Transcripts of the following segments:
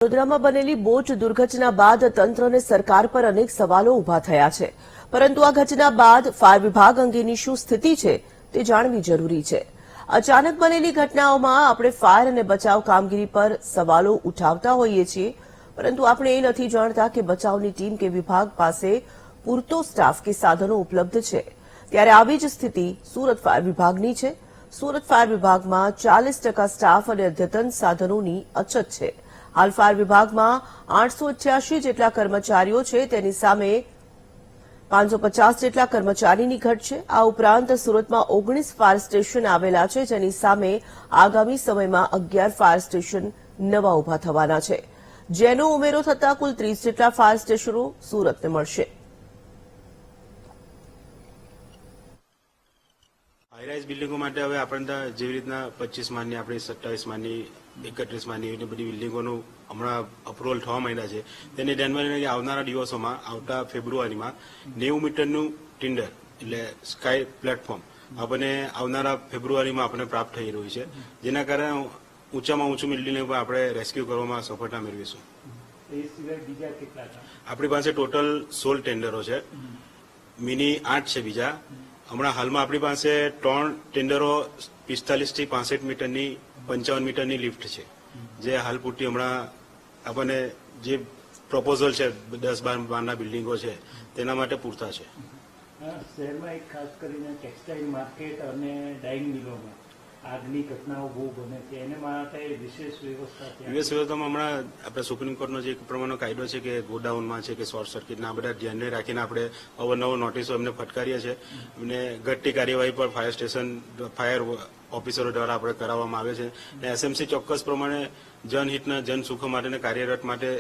વડોદરામાં બનેલી બોટ દુર્ઘટના બાદ તંત્રને સરકાર પર અનેક સવાલો ઉભા થયા છે, પરંતુ આ ઘટના બાદ ફાયર વિભાગ અંગેની શું સ્થિતિ છે તે જાણવી જરૂરી છે। અચાનક બનેલી ઘટનાઓમાં આપણે ફાયર અને બચાવ કામગીરી પર સવાલો ઉઠાવતા હોઈએ છીએ, પરંતુ આપણે એ નથી જાણતા કે બચાવની ટીમ કે વિભાગ પાસે પૂરતો સ્ટાફ કે સાધનો ઉપલબ્ધ છે। ત્યારે આવી જ સ્થિતિ સુરત ફાયર વિભાગની છે। સુરત ફાયર વિભાગમાં 40% સ્ટાફ અને અદ્યતન સાધનોની અછત છે। હાલ ફાયર વિભાગમાં 888 જેટલા કર્મચારીઓ છે, તેની સામે 550 જેટલા કર્મચારીની ઘટ છે। આ ઉપરાંત સુરતમાં 19 ફાયર સ્ટેશન આવેલા છે, જેની સામે આગામી સમયમાં 11 ફાયર સ્ટેશન નવા ઉભા થવાના છે, જેનો ઉમેરો થતા કુલ 30 જેટલા ફાયર સ્ટેશનો સુરતને મળશે। હાઈરાઇઝ બિલ્ડિંગો માટે હવે આપણે જેવી રીતના 25 માળની આપણી 27 માળની 31 માળની એવી બધી બિલ્ડિંગોનું હમણાં અપ્રુવલ થવા માંડ્યા છે, તેને ધ્યાનમાં લઈને આવનારા દિવસોમાં આવતા ફેબ્રુઆરીમાં 90 મીટરનું ટિન્ડર એટલે સ્કાય પ્લેટફોર્મ આપણને આવનારા ફેબ્રુઆરીમાં આપણે પ્રાપ્ત થઈ રહ્યું છે, જેના કારણે ઊંચામાં ઊંચું બિલ્ડિંગને પણ આપણે રેસ્ક્યુ કરવામાં સફળતા મેળવીશું। આપણી પાસે ટોટલ 16 ટેન્ડરો છે, મિની 8 છે બીજા। હમણાં હાલમાં આપણી પાસે 3 ટેન્ડરો 45 થી 65 મીટરની 55 મીટરની લિફ્ટ છે, જે હાલ પૂરતી હમણાં આપણને જે પ્રપોઝલ છે 10-12 માળના બિલ્ડિંગો છે તેના માટે પૂરતા છે। શહેરમાં એક ખાસ કરીને ટેક્સટાઇલ માર્કેટ અને ડાઇંગ મિલોમાં આગની ઘટનાઓ બહુ બને છે, એને માટે વિશેષ વ્યવસ્થામાં હમણાં આપણે સુપ્રીમ કોર્ટનો જે પ્રમાણનો કાયદો છે કે ગોડાઉનમાં છે કે શોર્ટ સર્કિટના બધા ધ્યાને રાખીને આપણે અવારનવાર નોટિસો એમને ફટકારીએ છીએ। એમને ઘટતી કાર્યવાહી પર ફાયર સ્ટેશન ફાયર ઓફિસરો દ્વારા આપણે કરાવવામાં આવે છે, અને એસએમસી ચોક્કસ પ્રમાણે જનહિતના જન સુખ માટે કાર્યરત માટે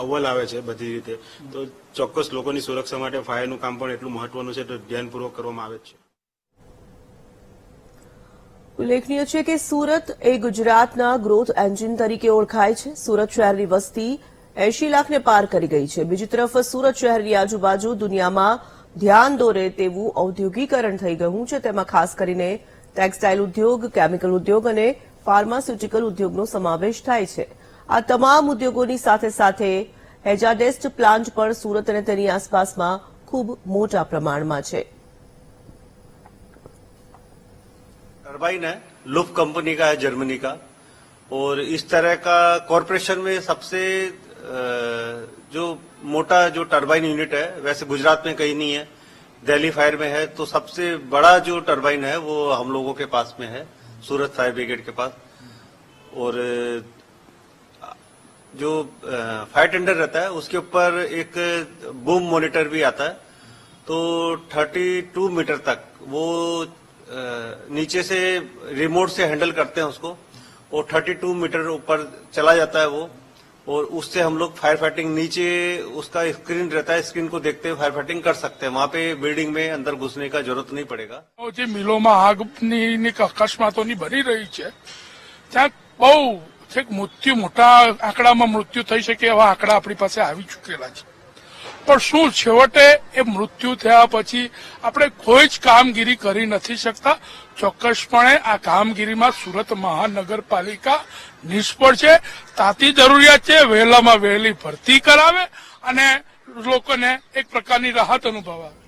અવ્વલ આવે છે બધી રીતે, તો ચોક્કસ લોકોની સુરક્ષા માટે ફાયરનું કામ પણ એટલું મહત્વનું છે, તો ધ્યાનપૂર્વક કરવામાં આવે છે। ઉલ્લેખનીય છે કે સુરત એ ગુજરાતના ગ્રોથ એન્જિન તરીકે ઓળખાય છે। સુરત શહેરની વસ્તી 80 લાખને પાર કરી ગઈ છે। બીજી તરફ સુરત શહેરની આજુબાજુ દુનિયામાં ધ્યાન દોરે તેવું ઔદ્યોગિકરણ થઈ ગયું છે, તેમાં ખાસ કરીને ટેક્સટાઇલ ઉદ્યોગ, કેમિકલ ઉદ્યોગ અને ફાર્માસ્યુટિકલ ઉદ્યોગનો સમાવેશ થાય છે। આ તમામ ઉદ્યોગોની સાથે સાથે હેજાર્ડેસ્ટ પ્લાન્ટ પણ સુરત અને તેની આસપાસમાં ખૂબ મોટા પ્રમાણમાં છે। टर्बाइन है, लुफ कंपनी का है, जर्मनी का, और इस तरह का कॉरपोरेशन में सबसे जो मोटा जो टर्बाइन यूनिट है वैसे गुजरात में कहीं नहीं है, दिल्ली फायर में है, तो सबसे बड़ा जो टर्बाइन है वो हम लोगों के पास में है, सूरत फायर ब्रिगेड के पास। और जो फायर टेंडर रहता है उसके ऊपर एक बूम मॉनिटर भी आता है, तो 32 मीटर तक वो नीचे से रिमोट से हैंडल करते हैं उसको, और 32 मीटर ऊपर चला जाता है वो, और उससे हम लोग फायर फाइटिंग नीचे उसका स्क्रीन रहता है, स्क्रीन को देखते हुए फायर फाइटिंग कर सकते हैं। वहां पे बिल्डिंग में अंदर घुसने का जरूरत नहीं पड़ेगा। જે મિલોમાં આગની અકસ્માતોની બની રહી છે, ત્યાં બહુ છેક મૃત્યુ મોટા આંકડામાં મૃત્યુ થઈ શકે એવા આંકડા આપણી પાસે આવી ચૂકેલા છે, પણ શું છેવટે એ મૃત્યુ થયા પછી આપણે કોઈ જ કામગીરી કરી નથી શકતા? ચોક્કસપણે આ કામગીરીમાં સુરત મહાનગરપાલિકા નિષ્ફળ છે। તાતી જરૂરિયાત છે વહેલામાં વહેલી ભરતી કરાવે અને લોકોને એક પ્રકારની રાહત અનુભવાવે।